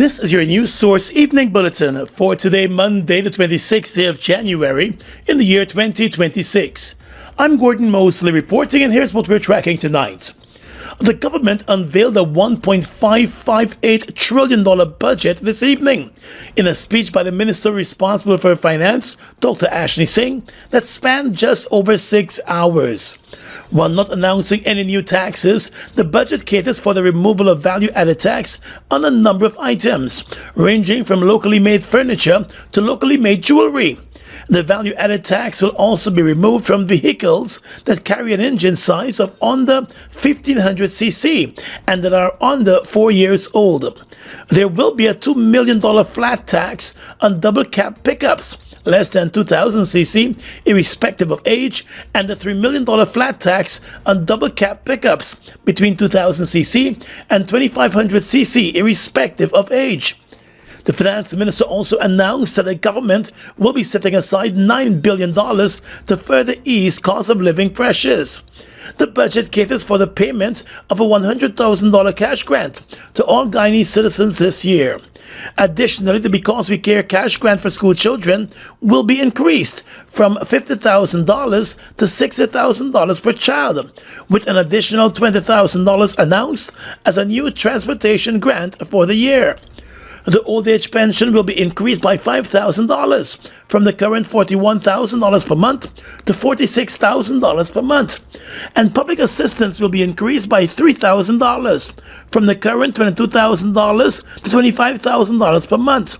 This is your news source evening bulletin for today, Monday, the 26th day of January in the year 2026. I'm Gordon Mosley reporting, and here's what we're tracking tonight. The government unveiled a $1.558 trillion budget this evening in a speech by the minister responsible for finance, Dr. Ashley Singh, that spanned just over 6 hours. While not announcing any new taxes, the budget caters for the removal of value-added tax on a number of items, ranging from locally made furniture to locally made jewelry. The value-added tax will also be removed from vehicles that carry an engine size of under 1500cc and that are under 4 years old. There will be a $2 million flat tax on double-cab pickups, less than 2000cc, irrespective of age, and a $3 million flat tax on double-cab pickups between 2000cc and 2500cc, irrespective of age. The finance minister also announced that the government will be setting aside $9 billion to further ease cost of living pressures. The budget caters for the payment of a $100,000 cash grant to all Guyanese citizens this year. Additionally, the Because We Care cash grant for school children will be increased from $50,000 to $60,000 per child, with an additional $20,000 announced as a new transportation grant for the year. The old age pension will be increased by $5,000 from the current $41,000 per month to $46,000 per month. And public assistance will be increased by $3,000 from the current $22,000 to $25,000 per month.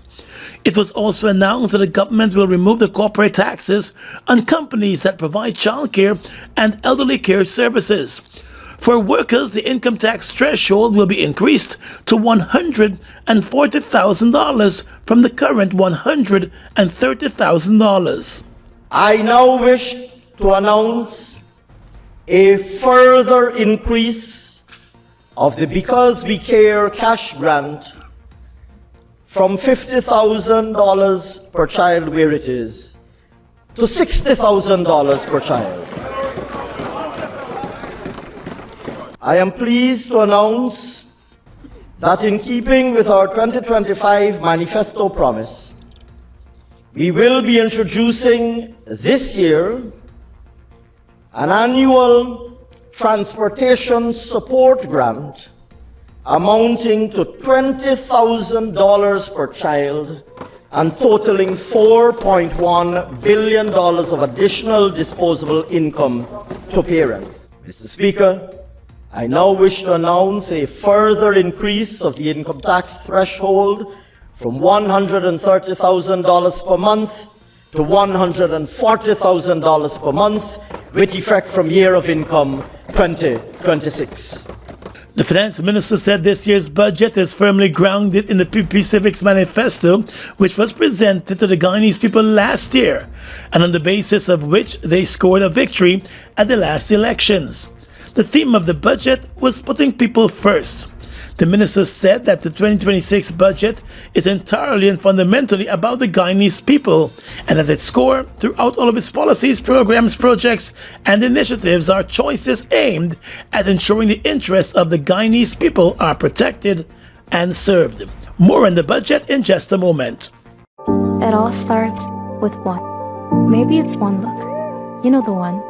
It was also announced that the government will remove the corporate taxes on companies that provide childcare and elderly care services. For workers, the income tax threshold will be increased to $140,000 from the current $130,000. I now wish to announce a further increase of the Because We Care cash grant from $50,000 per child, where it is, to $60,000 per child. I am pleased to announce that in keeping with our 2025 manifesto promise, we will be introducing this year an annual transportation support grant amounting to $20,000 per child and totaling $4.1 billion of additional disposable income to parents. Mr. Speaker, I now wish to announce a further increase of the income tax threshold from $130,000 per month to $140,000 per month, with effect from year of income 2026. The finance minister said this year's budget is firmly grounded in the PP Civics Manifesto, which was presented to the Guyanese people last year, and on the basis of which they scored a victory at the last elections. The theme of the budget was putting people first. The minister said that the 2026 budget is entirely and fundamentally about the Guyanese people, and at its core, throughout all of its policies, programs, projects, and initiatives, are choices aimed at ensuring the interests of the Guyanese people are protected and served. More on the budget in just a moment. It all starts with one. Maybe it's one look, you know the one,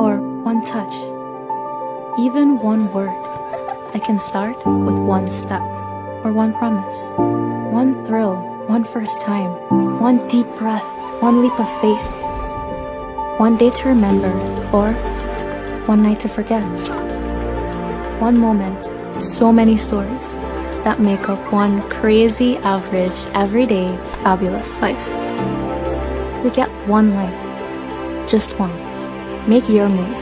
or one touch. Even one word. I can start with one step, or one promise, one thrill, one first time, one deep breath, one leap of faith, one day to remember, or one night to forget. One moment, so many stories that make up one crazy, average, everyday, fabulous life. We get one life, just one. Make your move.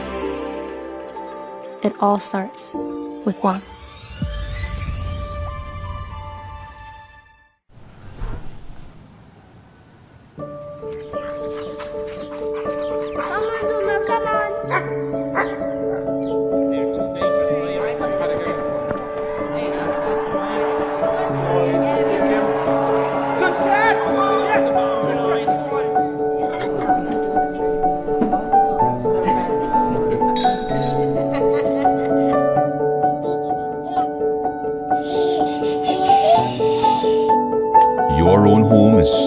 It all starts with one.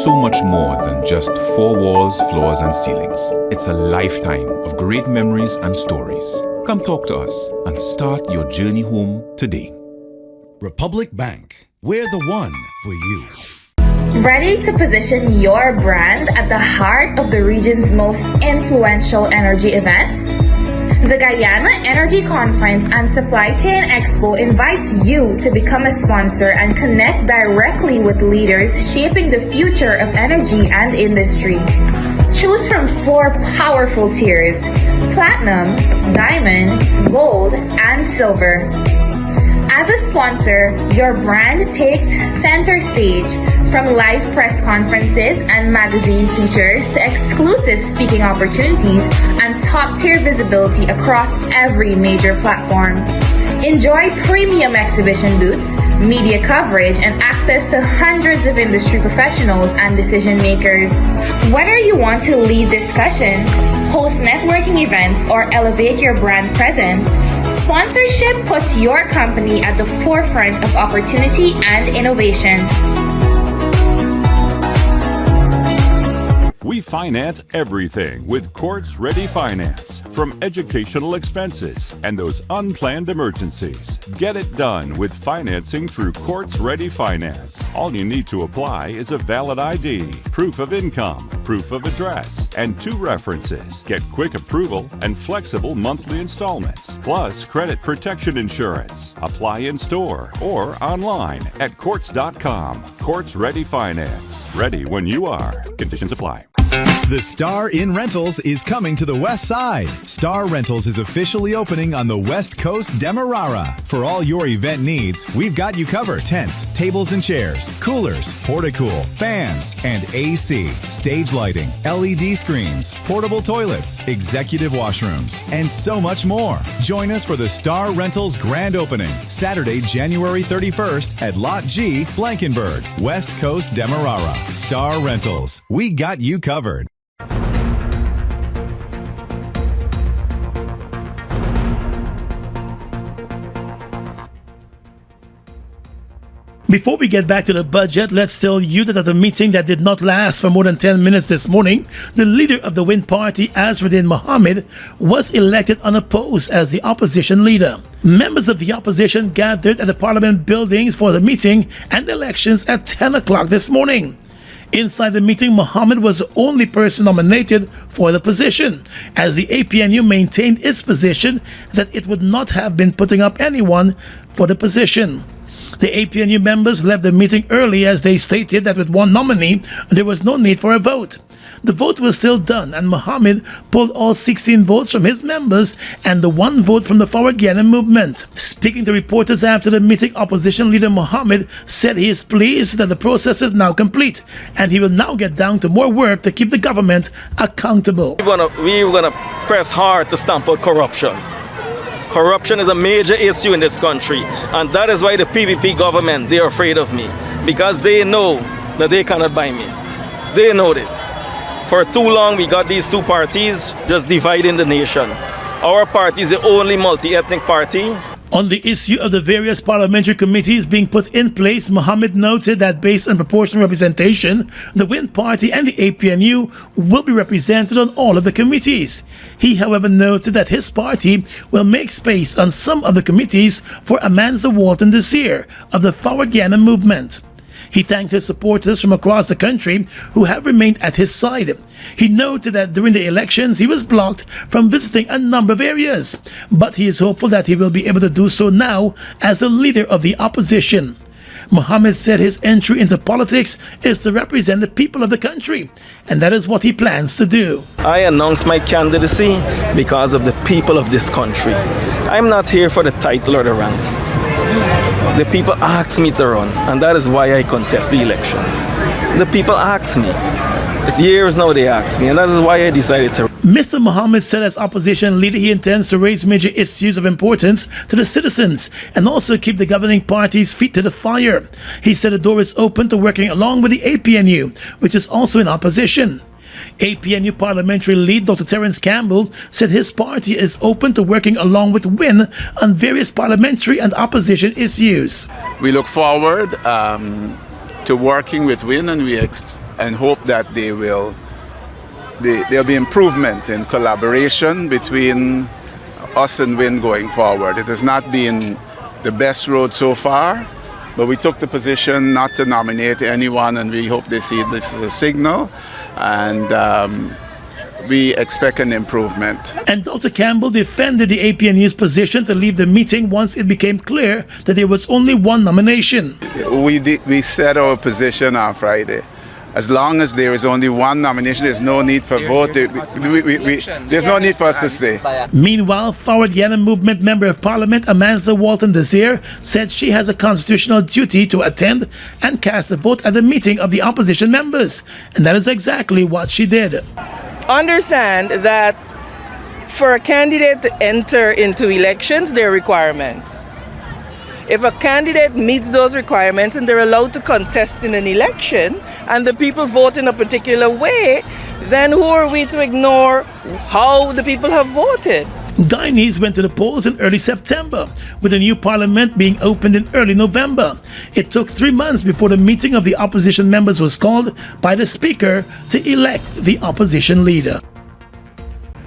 so much more than just four walls, floors, and ceilings. It's a lifetime of great memories and stories. Come talk to us and start your journey home today. Republic Bank, we're the one for you. Ready to position your brand at the heart of the region's most influential energy event? The Guyana Energy Conference and Supply Chain Expo invites you to become a sponsor and connect directly with leaders shaping the future of energy and industry. Choose from 4 powerful tiers: Platinum, Diamond, Gold, and Silver. As a sponsor, your brand takes center stage, from live press conferences and magazine features to exclusive speaking opportunities and top-tier visibility across every major platform. Enjoy premium exhibition booths, media coverage, and access to hundreds of industry professionals and decision makers. Whether you want to lead discussions, host networking events, or elevate your brand presence, sponsorship puts your company at the forefront of opportunity and innovation. We finance everything with Quartz Ready Finance, from educational expenses and those unplanned emergencies. Get it done with financing through Quartz Ready Finance. All you need to apply is a valid ID, proof of income, proof of address, and 2 references. Get quick approval and flexible monthly installments, plus credit protection insurance. Apply in store or online at quartz.com. Quartz Ready Finance. Ready when you are. Conditions apply. The Star in Rentals is coming to the West Side. Star Rentals is officially opening on the West Coast Demerara. For all your event needs, we've got you covered. Tents, tables and chairs, coolers, porta-cool, fans, and AC, stage lighting, LED screens, portable toilets, executive washrooms, and so much more. Join us for the Star Rentals grand opening, Saturday, January 31st at Lot G, Blankenburg, West Coast Demerara. Star Rentals, we got you covered. Before we get back to the budget, let's tell you that at a meeting that did not last for more than 10 minutes this morning, the leader of the Wind Party, Azruddin Mohamed, was elected unopposed as the opposition leader. Members of the opposition gathered at the Parliament buildings for the meeting and elections at 10 o'clock this morning. Inside the meeting, Mohamed was the only person nominated for the position, as the APNU maintained its position that it would not have been putting up anyone for the position. The APNU members left the meeting early as they stated that with one nominee, there was no need for a vote. The vote was still done, and Mohamed pulled all 16 votes from his members and the 1 vote from the Forward Guyana movement. Speaking to reporters after the meeting, opposition leader Mohamed said he is pleased that the process is now complete, and he will now get down to more work to keep the government accountable. We're gonna press hard to stamp out corruption. Corruption is a major issue in this country, and that is why the PPP government, they're afraid of me, because they know that they cannot buy me. They know this. For too long, we got these 2 parties just dividing the nation. Our party is the only multi-ethnic party. On the issue of the various parliamentary committees being put in place, Mohamed noted that based on proportional representation, the Wind Party and the APNU will be represented on all of the committees. He, however, noted that his party will make space on some of the committees for Amanza Walton this year of the Forward Guyana movement. He thanked his supporters from across the country who have remained at his side. He noted that during the elections he was blocked from visiting a number of areas, but he is hopeful that he will be able to do so now as the leader of the opposition. Mohamed said his entry into politics is to represent the people of the country, and that is what he plans to do. I announced my candidacy because of the people of this country. I'm not here for the title or the ranks. The people asked me to run, and that is why I contest the elections. The people asked me. It's years now they asked me, and that is why I decided to. Mr. Mohamed said as opposition leader he intends to raise major issues of importance to the citizens and also keep the governing party's feet to the fire. He said the door is open to working along with the APNU, which is also in opposition. APNU parliamentary lead Dr. Terence Campbell said his party is open to working along with WIN on various parliamentary and opposition issues. We look forward to working with WIN, and we and hope that there'll be improvement in collaboration between us and WIN going forward. It has not been the best road so far, but we took the position not to nominate anyone, and we hope they see this as a signal, and we expect an improvement. And Dr. Campbell defended the APNU's position to leave the meeting once it became clear that there was only one nomination. We set our position on Friday. As long as there is only one nomination, there's no need for vote. There's no need for us to stay. Meanwhile, Forward Guyana Movement Member of Parliament Amanda Walton Desir said she has a constitutional duty to attend and cast a vote at the meeting of the opposition members. And that is exactly what she did. Understand that for a candidate to enter into elections, there are requirements. If a candidate meets those requirements and they're allowed to contest in an election and the people vote in a particular way, then who are we to ignore how the people have voted? Guyanese went to the polls in early September, with the new parliament being opened in early November. It took 3 months before the meeting of the opposition members was called by the speaker to elect the opposition leader.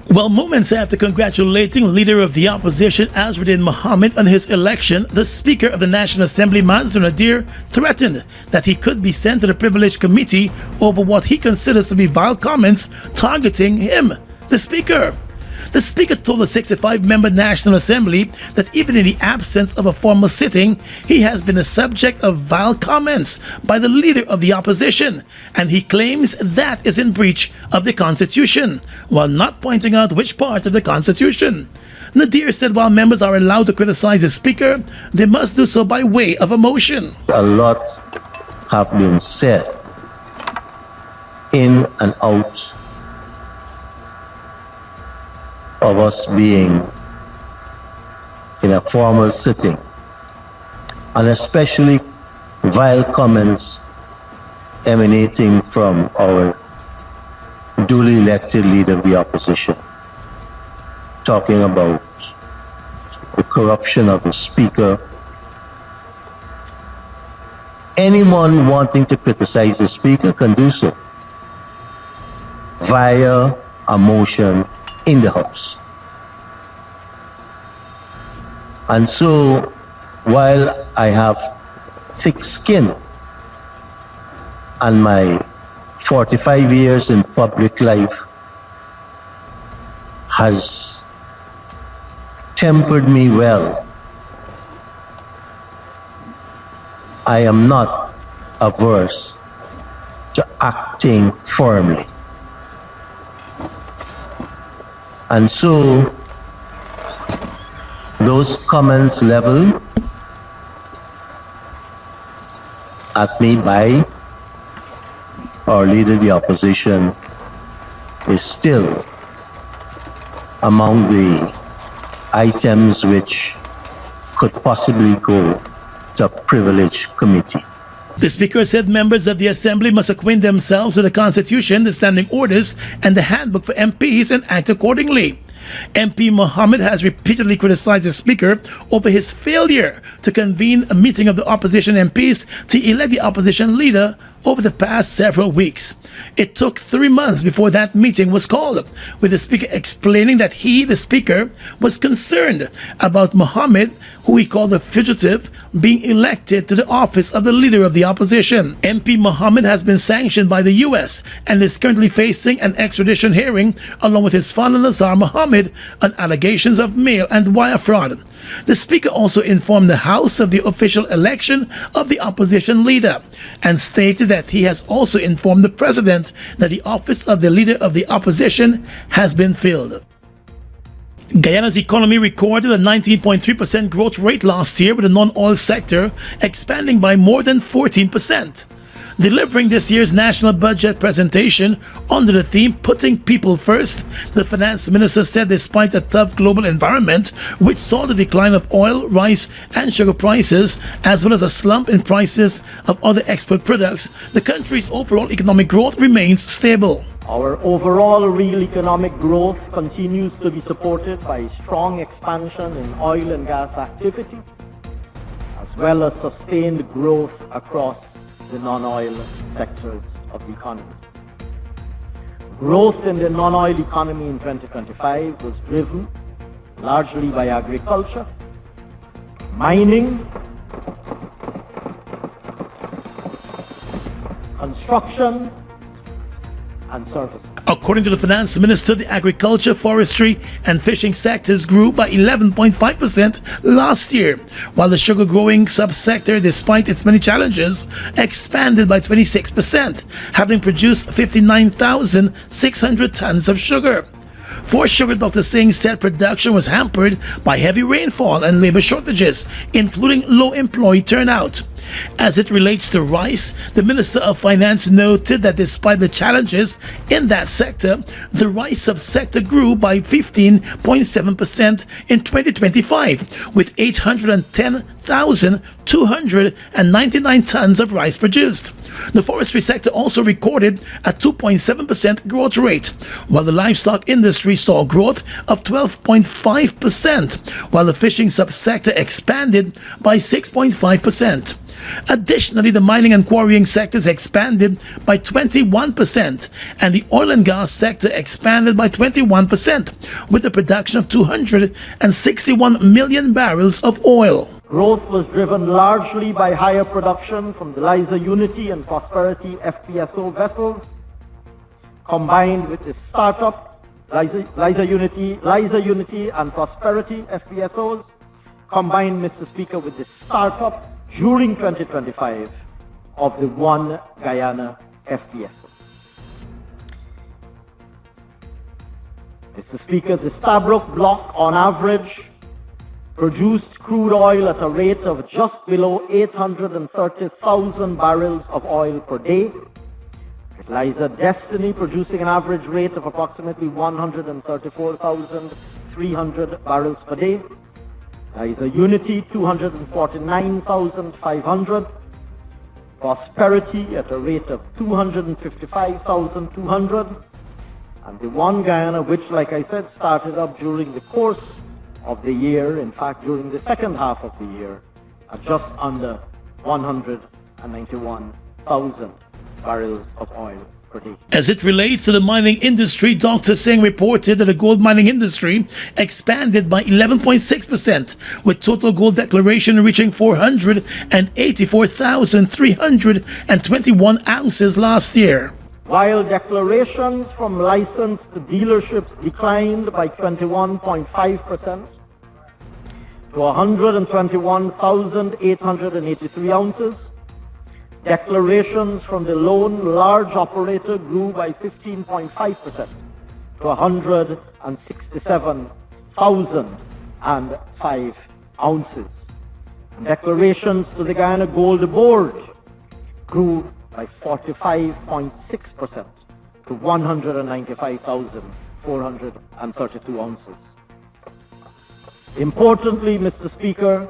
Well, moments after congratulating leader of the opposition Azruddin Mohamed on his election, the Speaker of the National Assembly, Nadir, threatened that he could be sent to the Privilege Committee over what he considers to be vile comments targeting him, the Speaker. The Speaker told the 65-member National Assembly that even in the absence of a formal sitting, he has been the subject of vile comments by the leader of the opposition, and he claims that is in breach of the Constitution, while not pointing out which part of the Constitution. Nadir said while members are allowed to criticize the Speaker, they must do so by way of a motion. A lot have been said in and out of us being in a formal sitting, and especially vile comments emanating from our duly elected leader of the opposition, talking about the corruption of the Speaker. Anyone wanting to criticize the Speaker can do so via a motion in the House. And so, while I have thick skin and my 45 years in public life has tempered me well, I am not averse to acting firmly. And so, those comments leveled at me by our leader of the opposition is still among the items which could possibly go to a privilege committee. The Speaker said members of the Assembly must acquaint themselves with the Constitution, the standing orders, and the handbook for MPs and act accordingly. MP Mohamed has repeatedly criticized the Speaker over his failure to convene a meeting of the opposition MPs to elect the opposition leader over the past several weeks. It took 3 months before that meeting was called, with the Speaker explaining that he, the Speaker, was concerned about Mohamed, who he called a fugitive, being elected to the office of the leader of the opposition. MP Mohamed has been sanctioned by the US and is currently facing an extradition hearing along with his father Nazar Mohamed on allegations of mail and wire fraud. The Speaker also informed the House of the official election of the opposition leader and stated that he has also informed the President that the office of the leader of the opposition has been filled. Guyana's economy recorded a 19.3% growth rate last year, with the non-oil sector expanding by more than 14%. Delivering this year's national budget presentation under the theme Putting People First, the finance minister said despite a tough global environment which saw the decline of oil, rice and sugar prices, as well as a slump in prices of other export products, the country's overall economic growth remains stable. Our overall real economic growth continues to be supported by strong expansion in oil and gas activity, as well as sustained growth across the non-oil sectors of the economy. Growth in the non-oil economy in 2025 was driven largely by agriculture, mining, construction, and services. According to the finance minister, the agriculture, forestry, and fishing sectors grew by 11.5% last year, while the sugar growing subsector, despite its many challenges, expanded by 26%, having produced 59,600 tons of sugar. For sugar, Dr. Singh said production was hampered by heavy rainfall and labor shortages, including low employee turnout. As it relates to rice, the Minister of Finance noted that despite the challenges in that sector, the rice subsector grew by 15.7% in 2025, with 810,299 tons of rice produced. The forestry sector also recorded a 2.7% growth rate, while the livestock industry saw growth of 12.5%, while the fishing subsector expanded by 6.5%. Additionally, the mining and quarrying sectors expanded by 21%, and the oil and gas sector expanded by 21%, with the production of 261 million barrels of oil. Growth was driven largely by higher production from the Liza Unity and Prosperity FPSO vessels, combined with the startup Liza Unity and Prosperity FPSOs, combined, Mr. Speaker, with the startup during 2025 of the One Guyana FPSO. Mr. Speaker, the Stabroek Block on average produced crude oil at a rate of just below 830,000 barrels of oil per day, with Liza Destiny producing an average rate of approximately 134,300 barrels per day, Liza Unity 249,500, Prosperity at a rate of 255,200, and the One Guyana, which, like I said, started up during the course of the year, in fact during the second half of the year, at just under 191,000 barrels of oil per day. As it relates to the mining industry, Dr. Singh reported that the gold mining industry expanded by 11.6%, with total gold declaration reaching 484,321 ounces last year. While declarations from licensed dealerships declined by 21.5% to 121,883 ounces, declarations from the lone large operator grew by 15.5% to 167,005 ounces. And declarations to the Guyana Gold Board grew by 45.6% to 195,432 ounces. Importantly, Mr. Speaker,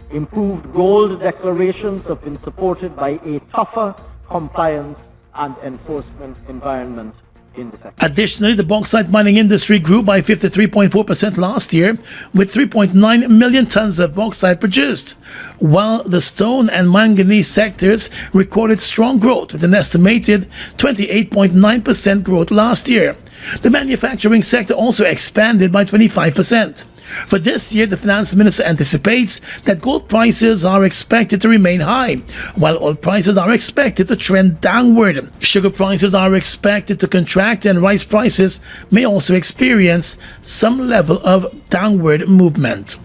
improved gold declarations have been supported by a tougher compliance and enforcement environment in the sector. Additionally, the bauxite mining industry grew by 53.4% last year, with 3.9 million tons of bauxite produced, while the stone and manganese sectors recorded strong growth, with an estimated 28.9% growth last year. The manufacturing sector also expanded by 25%. For this year, the finance minister anticipates that gold prices are expected to remain high, while oil prices are expected to trend downward. Sugar prices are expected to contract, and rice prices may also experience some level of downward movement.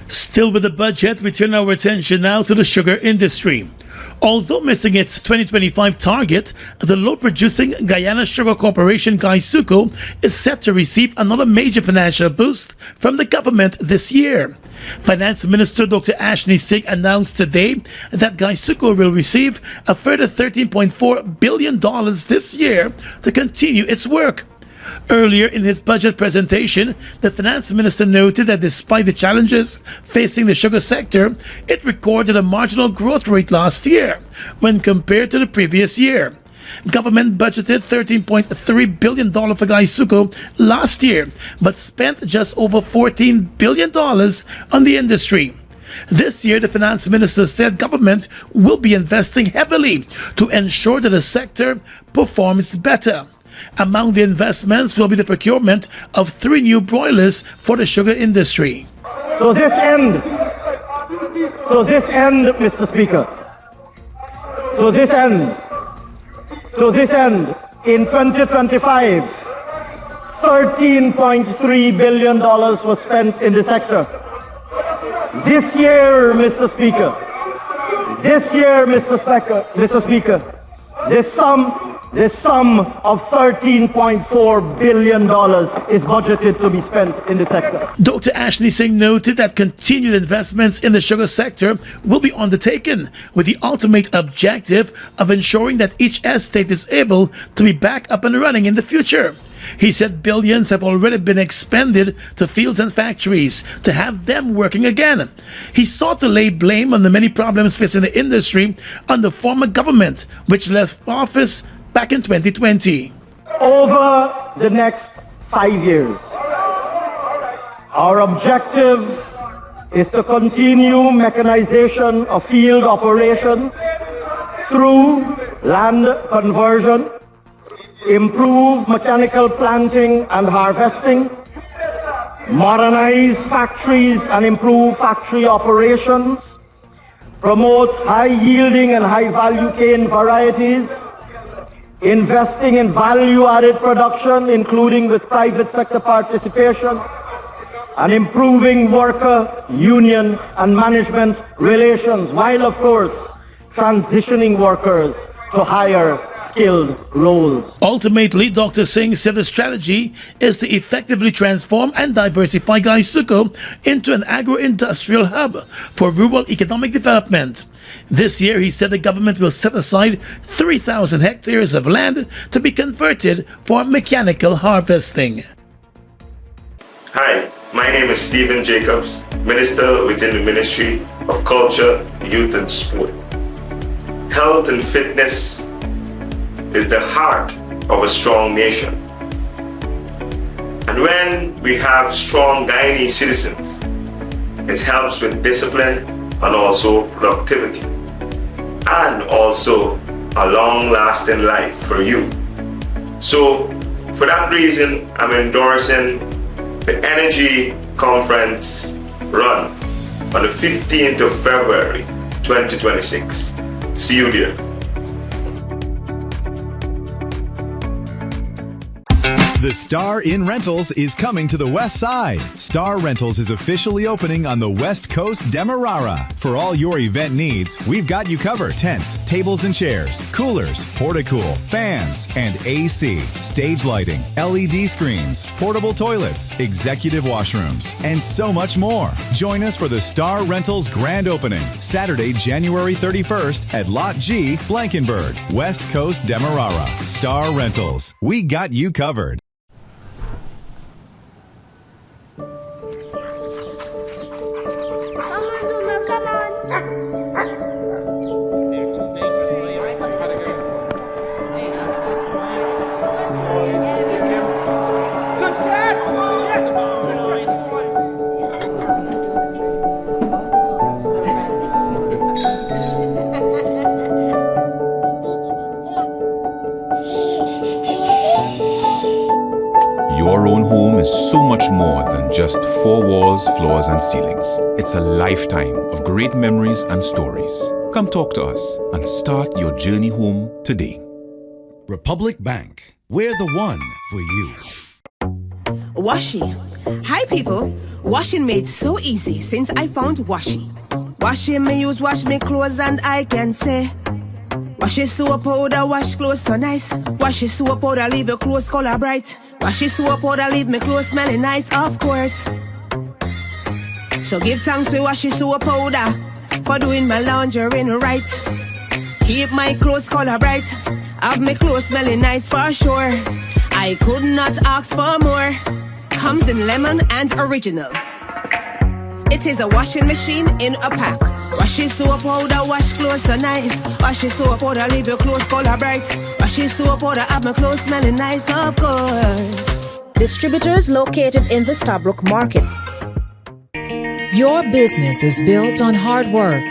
Still with the budget, we turn our attention now to the sugar industry. Although missing its 2025 target, the low-producing Guyana Sugar Corporation Gaisuco is set to receive another major financial boost from the government this year. Finance Minister Dr. Ashley Singh announced today that Gaisuco will receive a further $13.4 billion this year to continue its work. Earlier in his budget presentation, the finance minister noted that despite the challenges facing the sugar sector, it recorded a marginal growth rate last year when compared to the previous year. Government budgeted $13.3 billion for Gaisuco last year, but spent just over $14 billion on the industry. This year, the finance minister said government will be investing heavily to ensure that the sector performs better. Among the investments will be the procurement of 3 new broilers for the sugar industry. To this end, Mr. Speaker, to this end, in 2025, $13.3 billion was spent in the sector. This year, Mr. Speaker, this sum of $13.4 billion is budgeted to be spent in the sector. Dr. Ashley Singh noted that continued investments in the sugar sector will be undertaken with the ultimate objective of ensuring that each estate is able to be back up and running in the future. He said billions have already been expended to fields and factories to have them working again. He sought to lay blame on the many problems facing the industry on the former government, which left office back in 2020. Over the next 5 years, our objective is to continue mechanization of field operations through land conversion, improve mechanical planting and harvesting, modernize factories and improve factory operations, promote high-yielding and high-value cane varieties, investing in value-added production, including with private sector participation, and improving worker, union, and management relations, while, of course, transitioning workers to higher skilled roles. Ultimately, Dr. Singh said the strategy is to effectively transform and diversify Gaisuco into an agro-industrial hub for rural economic development. This year, he said the government will set aside 3,000 hectares of land to be converted for mechanical harvesting. Hi, my name is Stephen Jacobs, Minister within the Ministry of Culture, Youth and Sport. Health and fitness is the heart of a strong nation. And when we have strong Guyanese citizens, it helps with discipline and also productivity, and also a long-lasting life for you. So, for that reason, I'm endorsing the Energy Conference run on the 15th of February, 2026. See you there. The Star in Rentals is coming to the West Side. Star Rentals is officially opening on the West Coast Demerara. For all your event needs, we've got you covered. Tents, tables and chairs, coolers, porta-cool, fans, and AC, stage lighting, LED screens, portable toilets, executive washrooms, and so much more. Join us for the Star Rentals grand opening, Saturday, January 31st at Lot G, Blankenburg, West Coast Demerara. Star Rentals, we got you covered. Your own home is so much more than just 4 walls, floors, and ceilings. It's a lifetime of great memories and stories. Come talk to us and start your journey home today. Republic Bank. We're the one for you. Washi. Hi people. Washing made so easy since I found Washi. Washing me use wash me clothes and I can say Washi soap powder wash clothes so nice. Washi soap powder leave your clothes color bright. Washi soap powder leave me clothes smelling nice, of course. So give thanks to Washi soap powder for doing my laundry right. Keep my clothes color bright. Have my clothes smelling nice for sure. I could not ask for more. Comes in lemon and original. It is a washing machine in a pack. Washi soap powder wash clothes so nice. Washi soap powder leave your clothes color bright. Washi soap powder have my clothes smelling nice, of course. Distributors located in the Stabrook Market. Your business is built on hard work,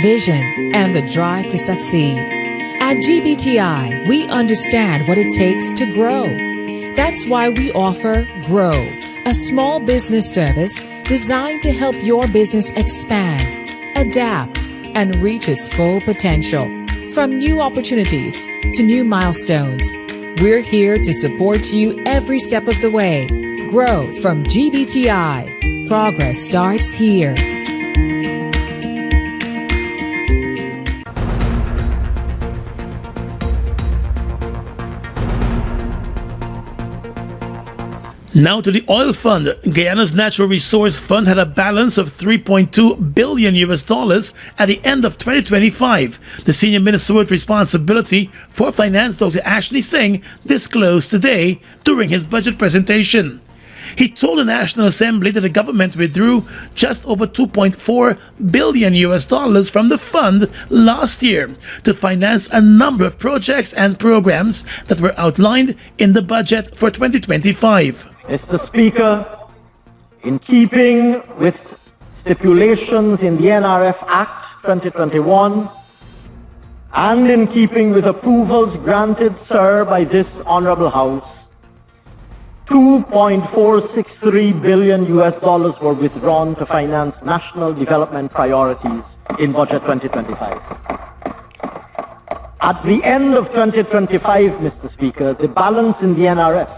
vision, and the drive to succeed. At GBTI, we understand what it takes to grow. That's why we offer Grow, a small business service designed to help your business expand, adapt, and reach its full potential. From new opportunities to new milestones, we're here to support you every step of the way. Grow from GBTI. Progress starts here. Now to the oil fund. Guyana's Natural Resource Fund had a balance of $3.2 billion at the end of 2025. The senior minister with responsibility for finance, Dr. Ashley Singh, disclosed today during his budget presentation. He told the National Assembly that the government withdrew just over $2.4 billion from the fund last year to finance a number of projects and programs that were outlined in the budget for 2025. Mr. Speaker, in keeping with stipulations in the NRF Act 2021 and in keeping with approvals granted, sir, by this Honorable House, $2.463 billion were withdrawn to finance national development priorities in Budget 2025. At the end of 2025, Mr. Speaker, the balance in the NRF,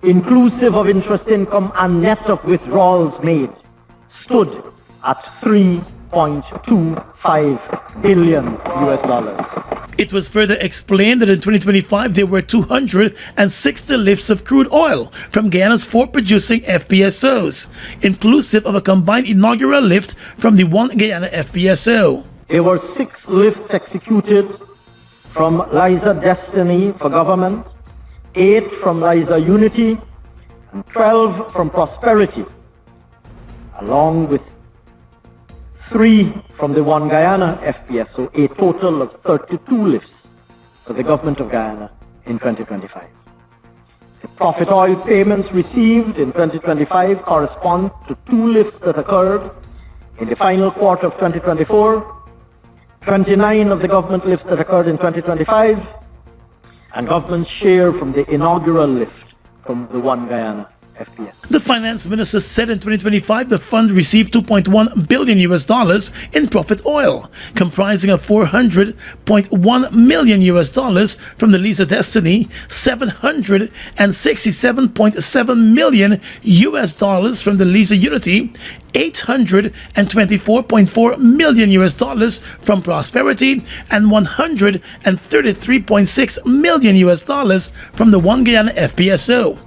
inclusive of interest income and net of withdrawals made, stood at $3.25 billion. It was further explained that in 2025 there were 260 lifts of crude oil from Guyana's 4 producing FPSOs, inclusive of a combined inaugural lift from the one Guyana FPSO. There were 6 lifts executed from Liza Destiny for government, 8 from Liza Unity, and 12 from Prosperity, along with 3 from the one Guyana FPSO, a total of 32 lifts for the government of Guyana in 2025. The profit oil payments received in 2025 correspond to 2 lifts that occurred in the final quarter of 2024, 29 of the government lifts that occurred in 2025, and government's share from the inaugural lift from the one Guyana FPSO. The finance minister said in 2025 the fund received $2.1 billion in profit oil, comprising of $400.1 million from the Liza Destiny, $767.7 million from the Liza Unity, $824.4 million from Prosperity, and $133.6 million from the one Guyana FPSO.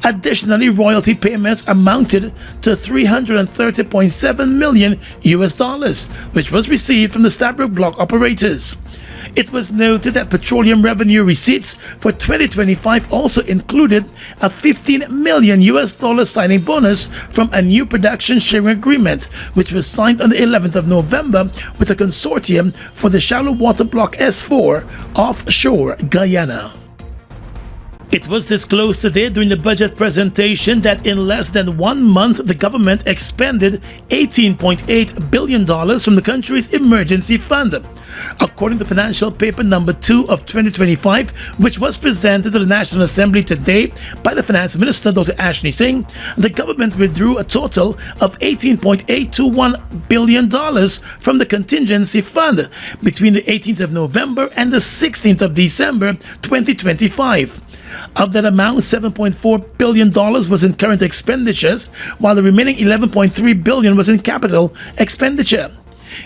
Additionally, royalty payments amounted to $330.7 million, which was received from the Stabroek Block operators. It was noted that petroleum revenue receipts for 2025 also included a $15 million signing bonus from a new production sharing agreement, which was signed on the 11th of November with a consortium for the shallow water block S4 offshore Guyana. It was disclosed today during the budget presentation that in less than 1 month, the government expended $18.8 billion from the country's emergency fund. According to Financial Paper Number 2 of 2025, which was presented to the National Assembly today by the Finance Minister, Dr. Ashley Singh, the government withdrew a total of $18.821 billion from the Contingency Fund between the 18th of November and the 16th of December 2025. Of that amount, $7.4 billion was in current expenditures, while the remaining $11.3 billion was in capital expenditure.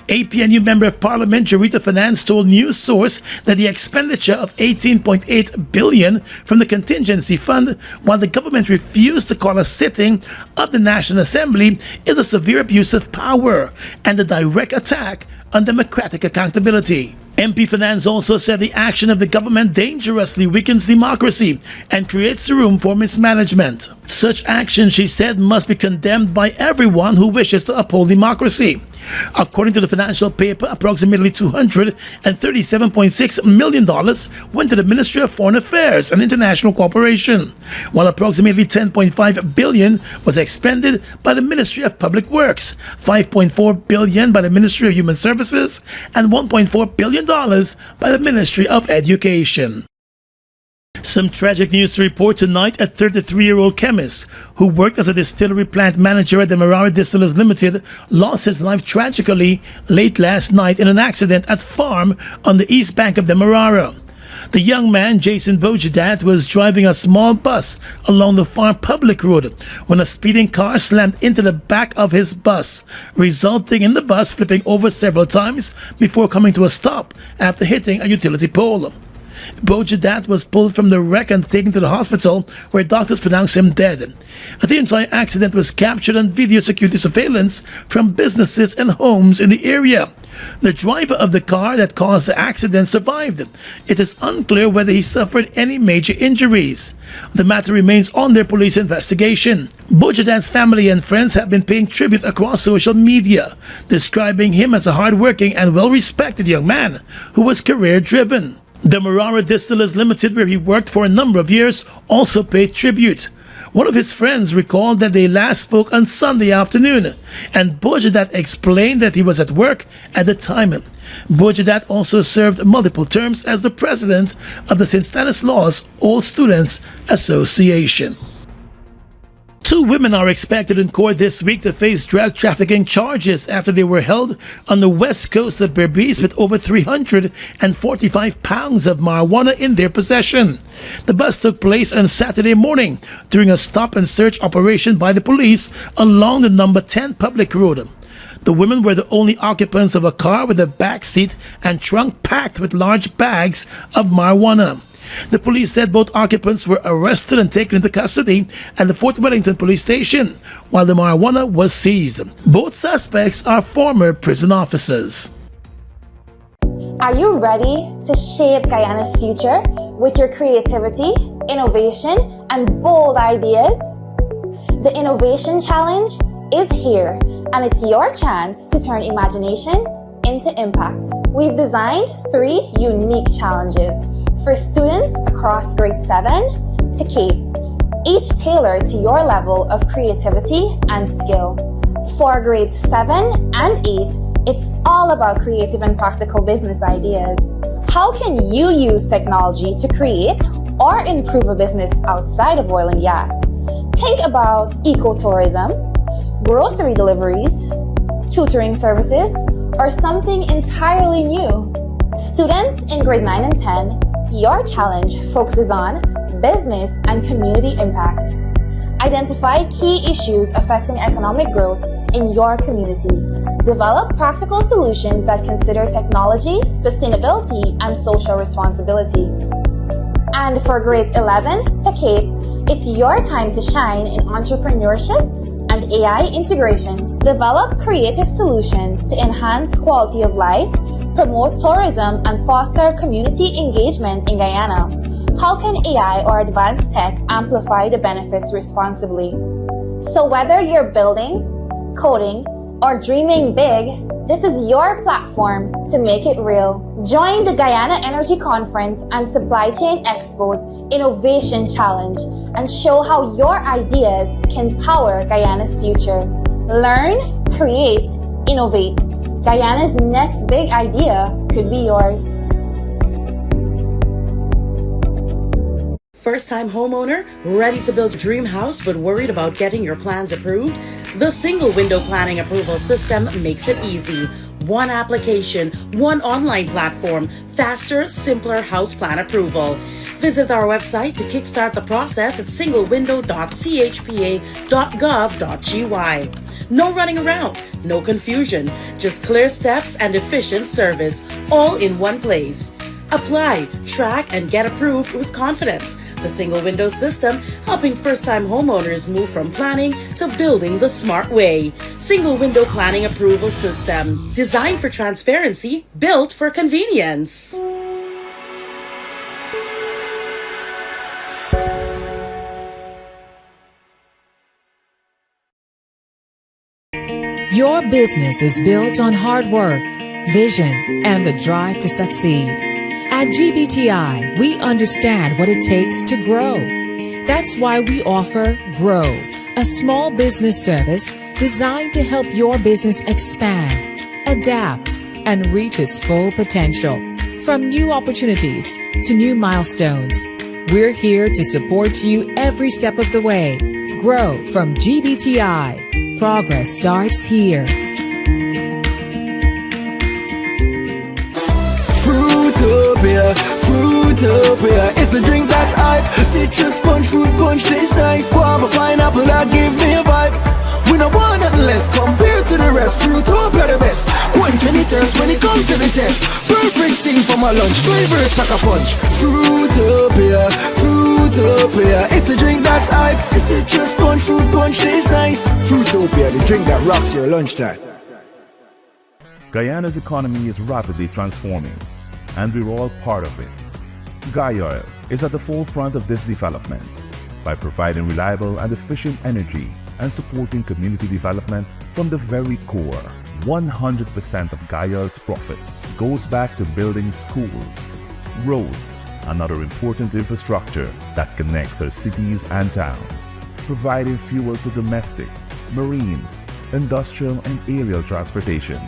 APNU Member of Parliament Jarita Finance told News Source that the expenditure of $18.8 billion from the Contingency Fund, while the government refused to call a sitting of the National Assembly, is a severe abuse of power and a direct attack on democratic accountability. MP Finance also said the action of the government dangerously weakens democracy and creates room for mismanagement. Such action, she said, must be condemned by everyone who wishes to uphold democracy. According to the financial paper, approximately $237.6 million went to the Ministry of Foreign Affairs and International Cooperation, while approximately $10.5 billion was expended by the Ministry of Public Works, $5.4 billion by the Ministry of Human Services, and $1.4 billion by the Ministry of Education. Some tragic news to report tonight. A 33-year-old chemist who worked as a distillery plant manager at the Demerara Distillers Limited lost his life tragically late last night in an accident at farm on the east bank of Demerara. The young man, Jason Bojadat, was driving a small bus along the farm public road when a speeding car slammed into the back of his bus, resulting in the bus flipping over several times before coming to a stop after hitting a utility pole. Bojadat was pulled from the wreck and taken to the hospital, where doctors pronounced him dead. The entire accident was captured on video security surveillance from businesses and homes in the area. The driver of the car that caused the accident survived. It is unclear whether he suffered any major injuries. The matter remains under police investigation. Bojadat's family and friends have been paying tribute across social media, describing him as a hard-working and well-respected young man who was career-driven. The Demerara Distillers Limited, where he worked for a number of years, also paid tribute. One of his friends recalled that they last spoke on Sunday afternoon, and Bojadat explained that he was at work at the time. Bojadat also served multiple terms as the president of the St. Stanislaus Old Students Association. 2 women are expected in court this week to face drug trafficking charges after they were held on the west coast of Berbice with over 345 pounds of marijuana in their possession. The bust took place on Saturday morning during a stop and search operation by the police along the number 10 public road. The women were the only occupants of a car with a back seat and trunk packed with large bags of marijuana. The police said both occupants were arrested and taken into custody at the Fort Wellington police station, while the marijuana was seized. Both suspects are former prison officers. Are you ready to shape Guyana's future with your creativity, innovation, and bold ideas? The Innovation Challenge is here, and it's your chance to turn imagination into impact. We've designed 3 unique challenges for students across grade 7 to Cape, each tailored to your level of creativity and skill. For grades 7 and 8, it's all about creative and practical business ideas. How can you use technology to create or improve a business outside of oil and gas? Think about ecotourism, grocery deliveries, tutoring services, or something entirely new. Students in grade 9 and 10, your challenge focuses on business and community impact. Identify key issues affecting economic growth in your community. Develop practical solutions that consider technology, sustainability, and social responsibility. And for grades 11 to Cape, it's your time to shine in entrepreneurship and AI integration. Develop creative solutions to enhance quality of life, promote tourism, and foster community engagement in Guyana. How can AI or advanced tech amplify the benefits responsibly? So whether you're building, coding, or dreaming big, this is your platform to make it real. Join the Guyana Energy Conference and Supply Chain Expo's Innovation Challenge and show how your ideas can power Guyana's future. Learn, create, innovate. Guyana's next big idea could be yours. First-time homeowner, ready to build a dream house but worried about getting your plans approved? The Single Window Planning Approval System makes it easy. One application, one online platform, faster, simpler house plan approval. Visit our website to kickstart the process at singlewindow.chpa.gov.gy. No running around, no confusion, just clear steps and efficient service, all in one place. Apply, track, and get approved with confidence. The Single Window System, helping first-time homeowners move from planning to building the smart way. Single Window Planning Approval System, designed for transparency, built for convenience. Your business is built on hard work, vision, and the drive to succeed. At GBTI, we understand what it takes to grow. That's why we offer Grow, a small business service designed to help your business expand, adapt, and reach its full potential. From new opportunities to new milestones, we're here to support you every step of the way. Grow from GBTI. Progress starts here. Fruitopia, Fruitopia, it's a drink that's hype. The citrus punch, fruit punch tastes nice. Guava, pineapple, that give me a vibe. We no want nothing less compared to the rest. Fruitopia the best, quench any thirst when it comes to the test. Perfect thing for my lunch, flavors pack a punch. Fruitopia, Fruitopia, it's a drink that's hype. The citrus punch, fruit punch tastes nice. Fruitopia, the drink that rocks your lunchtime. Guyana's economy is rapidly transforming, and we're all part of it. Oil is at the forefront of this development by providing reliable and efficient energy and supporting community development from the very core. 100% of Oil's profit goes back to building schools, roads, and other important infrastructure that connects our cities and towns, providing fuel to domestic, marine, industrial, and aerial transportation.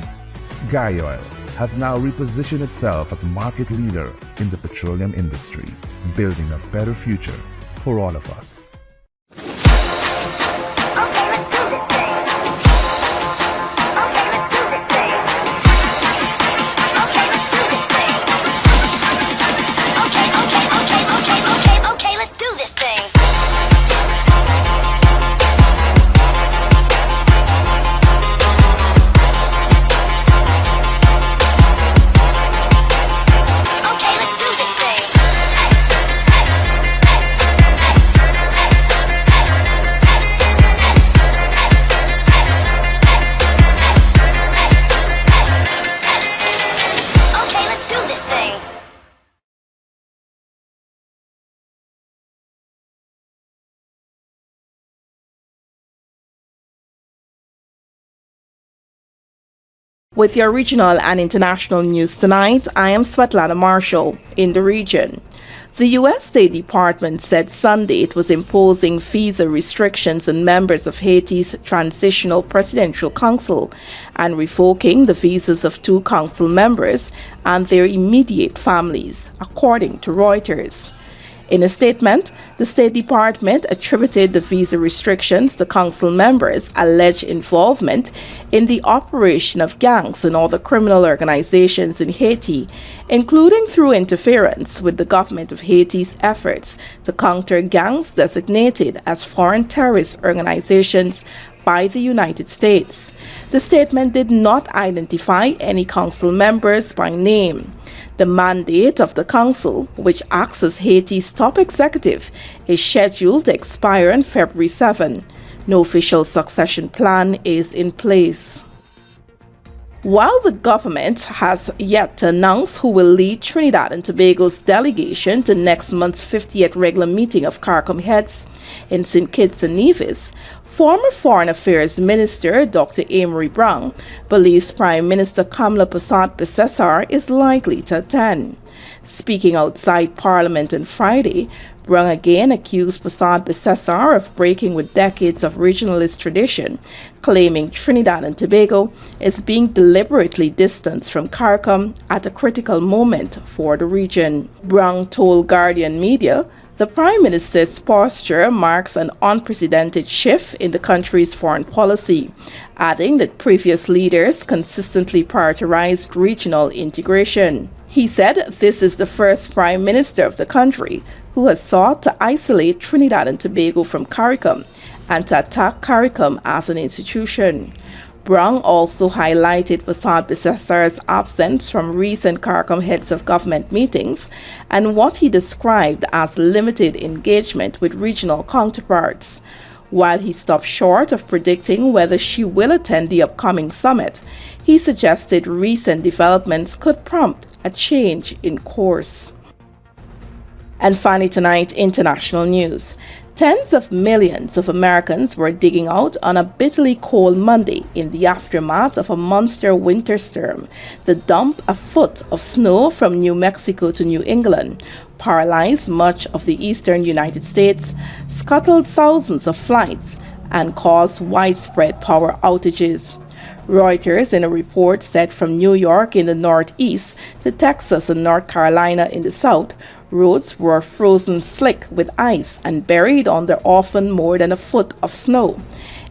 Oil has now repositioned itself as a market leader in the petroleum industry, building a better future for all of us. With your regional and international news tonight, I am Svetlana Marshall in the region. The U.S. State Department said Sunday it was imposing visa restrictions on members of Haiti's Transitional Presidential Council and revoking the visas of 2 council members and their immediate families, according to Reuters. In a statement, the State Department attributed the visa restrictions to council members' alleged involvement in the operation of gangs and other criminal organizations in Haiti, including through interference with the government of Haiti's efforts to counter gangs designated as foreign terrorist organizations by the United States. The statement did not identify any council members by name. The mandate of the council, which acts as Haiti's top executive, is scheduled to expire on February 7. No official succession plan is in place. While the government has yet to announce who will lead Trinidad and Tobago's delegation to next month's 50th regular meeting of CARICOM heads in St. Kitts and Nevis, former Foreign Affairs Minister Dr. Amory Brown believes Prime Minister Kamla Persad-Bissessar is likely to attend. Speaking outside Parliament on Friday, Brown again accused Persad-Bissessar of breaking with decades of regionalist tradition, claiming Trinidad and Tobago is being deliberately distanced from CARICOM at a critical moment for the region. Brown told Guardian Media the Prime Minister's posture marks an unprecedented shift in the country's foreign policy, adding that previous leaders consistently prioritized regional integration. He said this is the first Prime Minister of the country who has sought to isolate Trinidad and Tobago from CARICOM and to attack CARICOM as an institution. Brown also highlighted Persad-Bissessar's absence from recent CARICOM heads of government meetings and what he described as limited engagement with regional counterparts. While he stopped short of predicting whether she will attend the upcoming summit, he suggested recent developments could prompt a change in course. And finally tonight, international news. Tens of millions of Americans were digging out on a bitterly cold Monday in the aftermath of a monster winter storm that dumped a foot of snow from New Mexico to New England, paralyzed much of the eastern United States, scuttled thousands of flights, and caused widespread power outages. Reuters, in a report, said from New York in the northeast to Texas and North Carolina in the south, roads were frozen slick with ice and buried under often more than a foot of snow.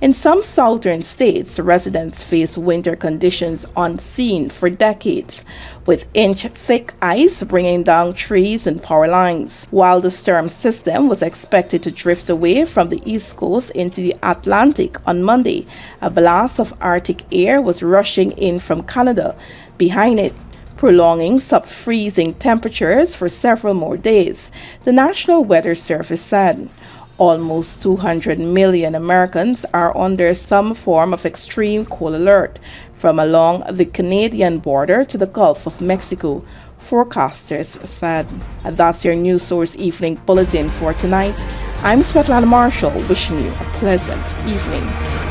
In some southern states, residents face winter conditions unseen for decades, with inch-thick ice bringing down trees and power lines. While the storm system was expected to drift away from the East Coast into the Atlantic on Monday, a blast of Arctic air was rushing in from Canada behind it, prolonging sub-freezing temperatures for several more days, the National Weather Service said. Almost 200 million Americans are under some form of extreme cold alert, from along the Canadian border to the Gulf of Mexico, forecasters said. And that's your News Source Evening Bulletin for tonight. I'm Svetlana Marshall, wishing you a pleasant evening.